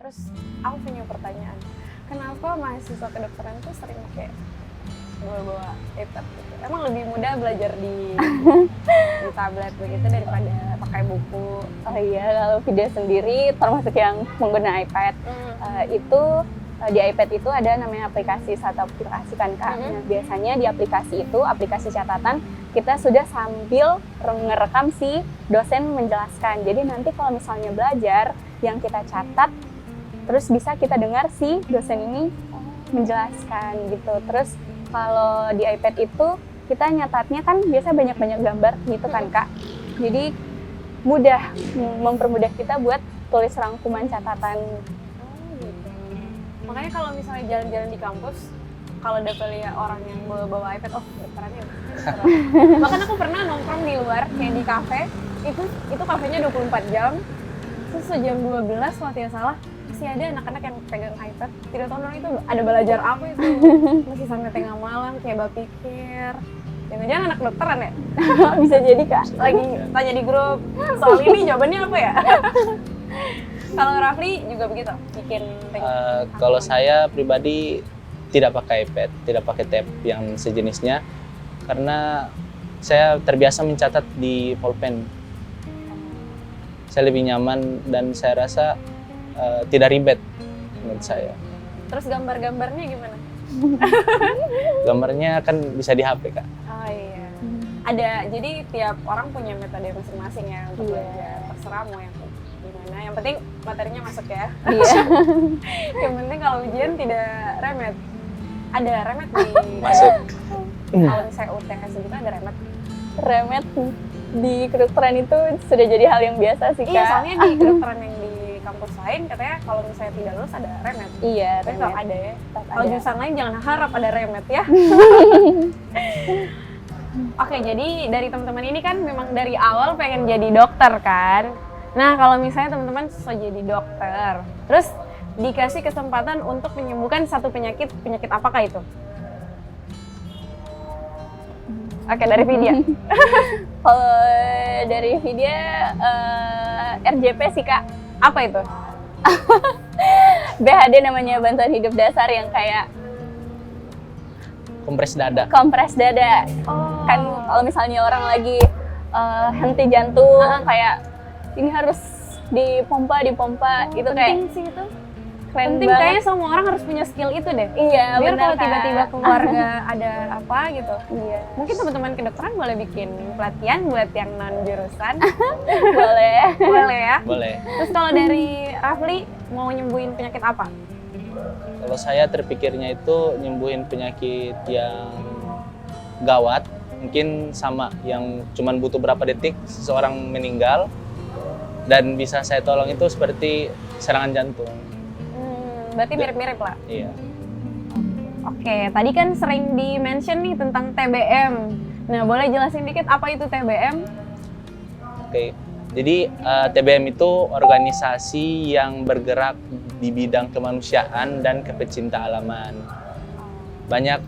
Terus aku punya pertanyaan, kenapa mahasiswa kedokteran tuh sering pakai bawa iPad gitu? Emang lebih mudah belajar di tablet begitu daripada pakai buku? Oh iya, kalau Vidya sendiri termasuk yang pengguna iPad, itu di iPad itu ada namanya aplikasi satu aplikasi kan Kak. Nah, biasanya di aplikasi itu, aplikasi catatan, kita sudah sambil ngerekam si dosen menjelaskan. Jadi nanti kalau misalnya belajar yang kita catat, terus bisa kita dengar si dosen ini menjelaskan gitu. Terus kalau di iPad itu kita nyatatnya kan biasa banyak-banyak gambar gitu kan Kak. Jadi mudah, mempermudah kita buat tulis rangkuman catatan. Makanya kalau misalnya jalan-jalan di kampus, kalau dapat lihat orang yang bawa iPad, oh dokterannya. Bahkan aku pernah nongkrong di luar kayak di kafe, itu kafenya 24 jam. Terus jam 12 kalau tidak salah masih ada anak-anak yang pegang iPad. Tidak tahu orang itu ada belajar apa itu. Masih sampai tengah malam kayak pikir. Jangan-jangan anak dokteran ya? Bisa jadi Kak. Lagi tanya di grup soal ini jawabannya apa ya? Kalau Rafli juga begitu, bikin kalau saya pribadi tidak pakai iPad, tidak pakai tab yang sejenisnya, karena saya terbiasa mencatat di pulpen. Saya lebih nyaman dan saya rasa tidak ribet menurut saya. Terus gambar-gambarnya gimana? Gambarnya kan bisa di HP Kak. Oh iya. Ada, jadi tiap orang punya metode masing-masing ya untuk belajar. Terserah mau yang gimana, yang penting materinya masuk ya. Iya. Yang penting kalau ujian tidak remet. Ada remet di Masuk. kalau misalnya UTS gitu ada remet. Remet di kedokteran itu sudah jadi hal yang biasa sih Kak. Iya, soalnya di kedokteran yang di kampus lain katanya kalau misalnya tidak lulus ada remet. Iya, Tapi remet. kalau ada ya. Kalau ada. jurusan lain jangan harap ada remet ya. Oke, jadi dari teman-teman ini kan memang dari awal pengen jadi dokter kan. Nah, kalau misalnya teman-teman susah jadi dokter, terus dikasih kesempatan untuk menyembuhkan satu penyakit apakah itu? Oke, dari Vidya. Kalau dari Vidya RJP sih Kak. Apa itu? BHD namanya bantuan hidup dasar yang kayak Kompres dada. kompres dada. Oh. Kan kalau misalnya orang lagi henti jantung kayak ini harus dipompa itu kayak penting sih itu. keren Penting banget. kayaknya semua orang harus punya skill itu deh. Iya, Biar benar, kalau Kak. tiba-tiba keluarga ada apa gitu. Iya. Mungkin teman-teman kedokteran boleh bikin pelatihan buat yang non jurusan. Boleh. Boleh ya. Boleh. Terus kalau dari Rafli mau nyembuhin penyakit apa? Kalau saya terpikirnya itu nyembuhin penyakit yang gawat, mungkin sama yang cuman butuh berapa detik seseorang meninggal dan bisa saya tolong itu seperti serangan jantung. Berarti mirip-mirip lah. Iya. Oke, tadi kan sering di-mention nih tentang TBM. Nah, boleh jelasin dikit apa itu TBM? Oke. Jadi TBM itu organisasi yang bergerak di bidang kemanusiaan dan kepecinta alaman. Banyak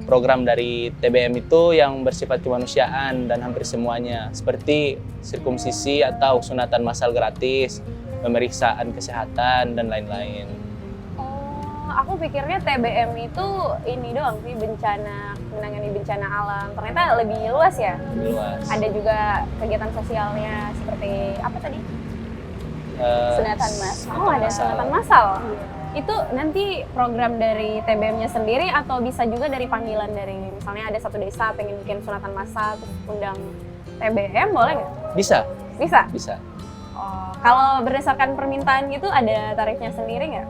program dari TBM itu yang bersifat kemanusiaan dan hampir semuanya seperti sirkumsisi atau sunatan massal gratis, pemeriksaan kesehatan dan lain-lain. Oh, aku pikirnya TBM itu ini doang sih, menangani bencana alam. Ternyata lebih luas ya. Lebih luas. Ada juga kegiatan sosialnya seperti apa tadi? Sunatan massal. Oh, ada sunatan massal. Itu nanti program dari TBM-nya sendiri atau bisa juga dari panggilan dari misalnya ada satu desa pengen bikin sunatan massal terus undang TBM boleh nggak? Bisa, Bisa. bisa. Oh, kalau berdasarkan permintaan gitu ada tarifnya sendiri nggak?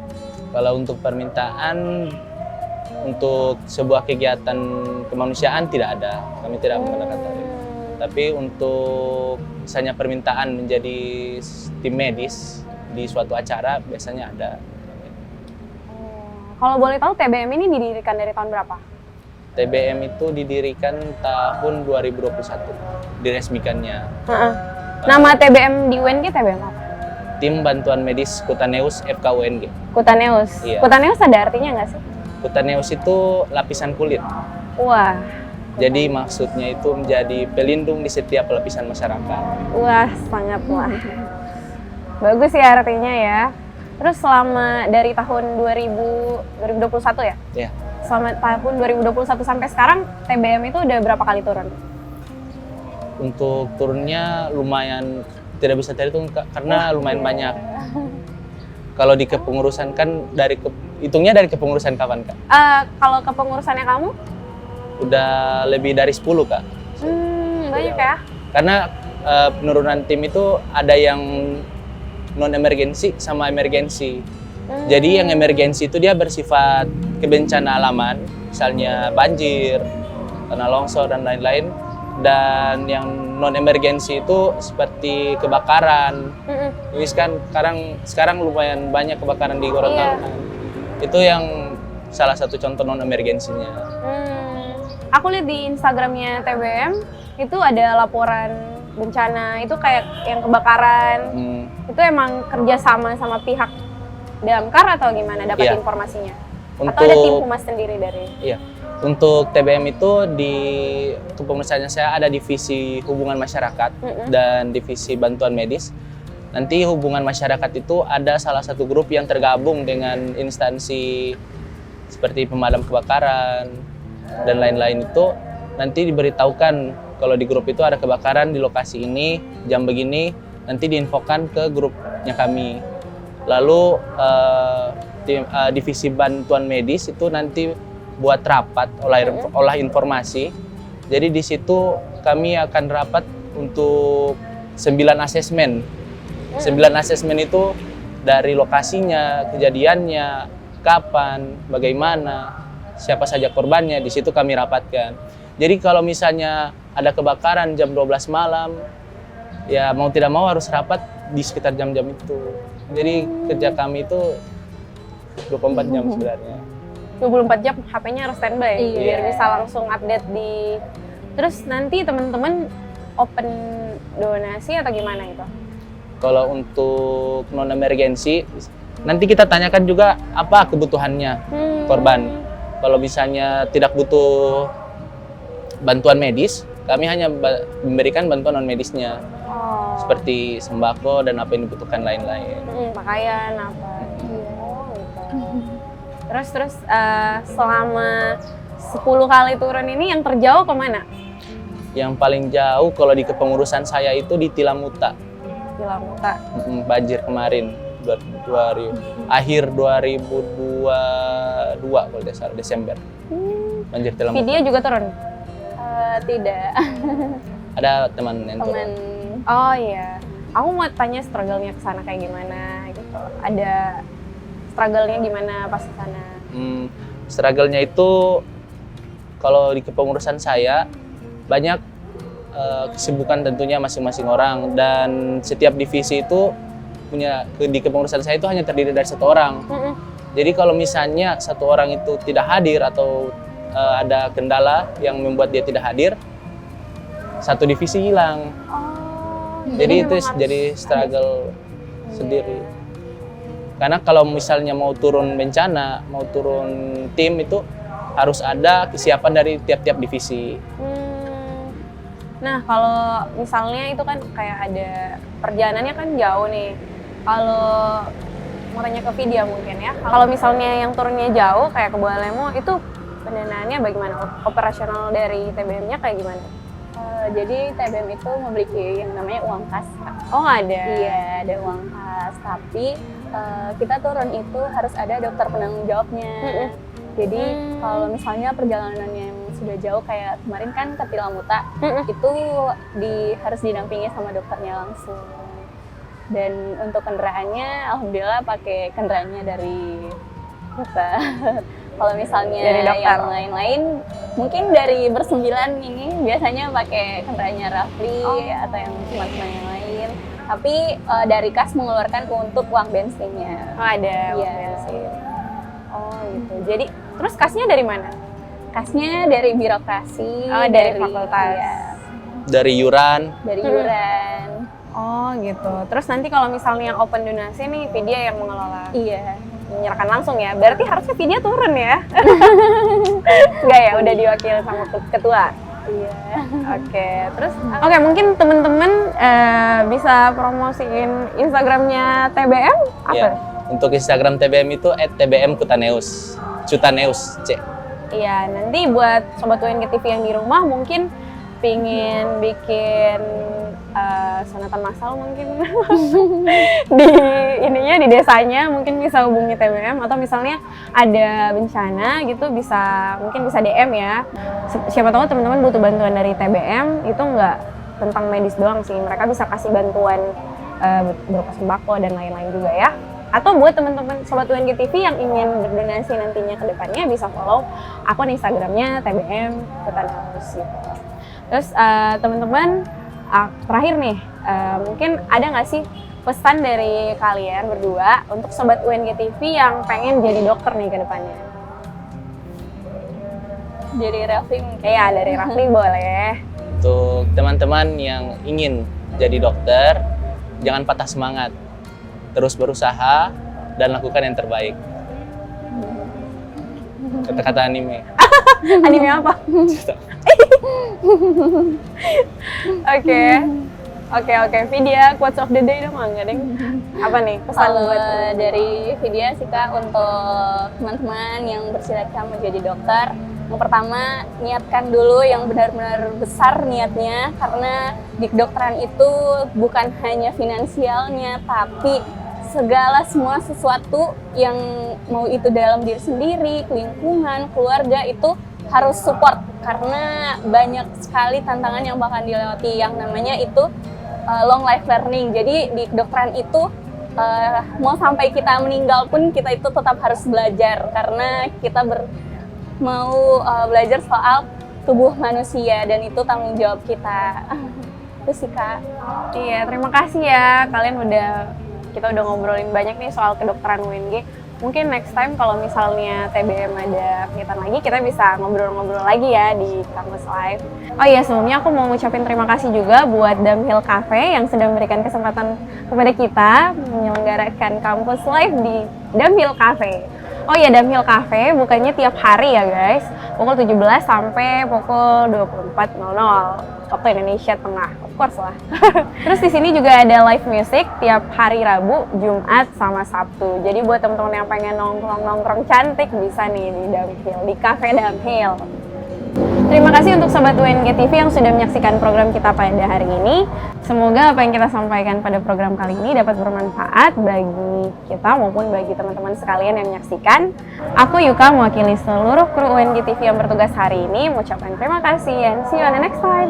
Kalau untuk permintaan untuk sebuah kegiatan kemanusiaan tidak ada, kami tidak menggunakan tarif. Tapi untuk misalnya permintaan menjadi tim medis di suatu acara biasanya ada. Kalau boleh tahu TBM ini didirikan dari tahun berapa? TBM itu didirikan tahun 2021, diresmikannya. Nama TBM di UNG TBM apa? Tim Bantuan Medis Kutaneus FKUNG. Kutaneus. Iya. Kutaneus ada artinya nggak sih? Kutaneus itu lapisan kulit. Wah, Jadi maksudnya itu menjadi pelindung di setiap lapisan masyarakat. wah sangat wah. Bagus ya artinya ya. Terus selama dari tahun 2021 ya? Iya. Selama tahun 2021 sampai sekarang, TBM itu udah berapa kali turun? Untuk turunnya lumayan tidak bisa terhitung Kak, karena lumayan banyak. Kalau di kepengurusan kan hitungnya dari kepengurusan kapan Kak? Kalau kepengurusannya kamu? Udah lebih dari 10 Kak. Banyak ya? Karena penurunan tim itu ada yang non emergensi sama emergensi. Jadi yang emergensi itu dia bersifat kebencana alaman, misalnya banjir, tanah longsor dan lain-lain. Dan yang non emergensi itu seperti kebakaran. Ini kan sekarang lumayan banyak kebakaran di Gorontalo. Itu yang salah satu contoh non emergensinya. Aku lihat di Instagramnya TBM itu ada laporan bencana itu kayak yang kebakaran. Itu emang kerjasama sama pihak Damkar atau gimana dapat informasinya? Atau ada tim humas sendiri dari? Iya. Untuk TBM itu di kepengurusannya saya ada divisi hubungan masyarakat dan divisi bantuan medis. Nanti hubungan masyarakat itu ada salah satu grup yang tergabung dengan instansi seperti pemadam kebakaran dan lain-lain itu. Nanti diberitahukan kalau di grup itu ada kebakaran di lokasi ini, jam begini, nanti diinfokan ke grupnya kami. Lalu divisi bantuan medis itu nanti buat rapat olah informasi. Jadi di situ kami akan rapat untuk 9 asesmen. 9 asesmen itu dari lokasinya, kejadiannya, kapan, bagaimana, siapa saja korbannya, di situ kami rapatkan. Jadi kalau misalnya ada kebakaran jam 12 malam, ya mau tidak mau harus rapat di sekitar jam-jam itu. Jadi kerja kami itu 24 jam sebenarnya. 24 jam HP-nya harus standby biar bisa langsung update di. Terus nanti teman-teman open donasi atau gimana itu? Kalau untuk non emergensi nanti kita tanyakan juga apa kebutuhannya korban. Kalau misalnya tidak butuh bantuan medis, kami hanya memberikan bantuan non medisnya. Seperti sembako dan apa yang dibutuhkan lain-lain. Pakaian apa? Terus selama 10 kali turun ini yang terjauh kemana? Yang paling jauh kalau di kepengurusan saya itu di Tilamuta. Tilamuta. Banjir kemarin, akhir 2022 kalau tidak salah, Desember. Banjir Tilamuta. Video juga turun? Tidak. Ada teman yang turun. Oh iya. Aku mau tanya struggle-nya ke sana kayak gimana gitu. Ada struggle-nya gimana pas ke sana? Struggle-nya itu kalau di kepengurusan saya banyak kesibukan tentunya masing-masing orang, dan setiap divisi itu punya di kepengurusan saya itu hanya terdiri dari 1 orang. Jadi kalau misalnya 1 orang itu tidak hadir atau ada kendala yang membuat dia tidak hadir, 1 divisi hilang. Jadi itu jadi struggle sendiri. Karena kalau misalnya mau turun bencana, mau turun tim itu harus ada kesiapan dari tiap-tiap divisi. Nah kalau misalnya itu kan kayak ada perjalanannya kan jauh nih. Kalau mau tanya ke Vidya mungkin ya, kalau misalnya yang turunnya jauh kayak ke Bualemo itu pendanaannya bagaimana? Operasional dari TBM-nya kayak gimana? Jadi TBM itu memiliki yang namanya uang kas. Oh ada? Iya, ada uang kas. Tapi kita turun itu harus ada dokter penanggung jawabnya. Jadi kalau misalnya perjalanannya yang sudah jauh kayak kemarin kan ke Tilamuta, itu harus didampingi sama dokternya langsung. Dan untuk kendaraannya, alhamdulillah pakai kendaraannya dari dokter. Kalau misalnya yang lain-lain, mungkin dari bersembilan ini biasanya pakai kendaraannya Rafli atau yang teman-teman yang lain. Tapi dari kas mengeluarkan untuk uang bensinnya. Oh ada uang bensin. Oh gitu. Jadi terus kasnya dari mana? Kasnya dari birokrasi. Oh dari fakultas. Ya. Dari yuran. Dari yuran. Oh gitu. Terus nanti kalau misalnya yang open donasi nih, Vidya yang mengelola. Iya. Menyerahkan langsung ya. Berarti harusnya Vidya turun ya? Enggak ya, udah diwakili sama ketua. Iya. Oke, terus mungkin teman-teman bisa promosiin Instagramnya TBM apa? Untuk Instagram TBM itu @tbm_cutaneus, Cutaneus, C. Iya, nanti buat Sobat UNG TV yang di rumah mungkin pingin bikin sunatan massal mungkin di ininya di desanya mungkin bisa hubungi TBM, atau misalnya ada bencana gitu mungkin bisa DM ya. Siapa tahu teman-teman butuh bantuan dari TBM, itu nggak tentang medis doang sih, mereka bisa kasih bantuan berupa sembako dan lain-lain juga ya. Atau buat teman-teman Sobat UNG TV yang ingin berdonasi nantinya ke depannya bisa follow akun Instagramnya TBM Cutaneus gitu. Terus teman-teman, terakhir nih, mungkin ada nggak sih pesan dari kalian berdua untuk Sobat UNG TV yang pengen jadi dokter nih ke depannya? Dari Raffi mungkin. Ya, dari Rafli boleh. Untuk teman-teman yang ingin jadi dokter, jangan patah semangat. Terus berusaha dan lakukan yang terbaik. Kata-kata anime. Anime apa? Oke. Vidya, quotes of the day dong, enggak deng? Apa nih pesan Kalau buat dari Vidya sih Kak, untuk teman-teman yang bercita-cita menjadi dokter, yang pertama niatkan dulu yang benar-benar besar niatnya, karena di kedokteran itu bukan hanya finansialnya, tapi semua sesuatu yang mau itu dalam diri sendiri, lingkungan, keluarga itu harus support, karena banyak sekali tantangan yang bakal dilewati, yang namanya itu long life learning. Jadi di kedokteran itu mau sampai kita meninggal pun kita itu tetap harus belajar, karena kita mau belajar soal tubuh manusia dan itu tanggung jawab kita. Itu sih Kak. Iya, terima kasih ya kalian kita udah ngobrolin banyak nih soal kedokteran UNG. Mungkin next time kalau misalnya TBM ada kegiatan lagi, kita bisa ngobrol-ngobrol lagi ya di Kampus Live. Oh iya, sebelumnya aku mau ngucapin terima kasih juga buat Damhill Cafe yang sudah memberikan kesempatan kepada kita menyelenggarakan Kampus Live di Damhill Cafe. Oh iya, Damhill Cafe bukannya tiap hari ya guys, pukul 17 sampai pukul 24.00 waktu Indonesia Tengah, of course lah. Terus di sini juga ada live music tiap hari Rabu, Jumat, sama Sabtu. Jadi buat teman-teman yang pengen nongkrong-nongkrong cantik bisa nih di Damhill, di Cafe Damhill. Terima kasih untuk Sobat UNG TV yang sudah menyaksikan program kita pada hari ini. Semoga apa yang kita sampaikan pada program kali ini dapat bermanfaat bagi kita maupun bagi teman-teman sekalian yang menyaksikan. Aku Yuka, mewakili seluruh kru UNG TV yang bertugas hari ini, mengucapkan terima kasih and see you on the next time.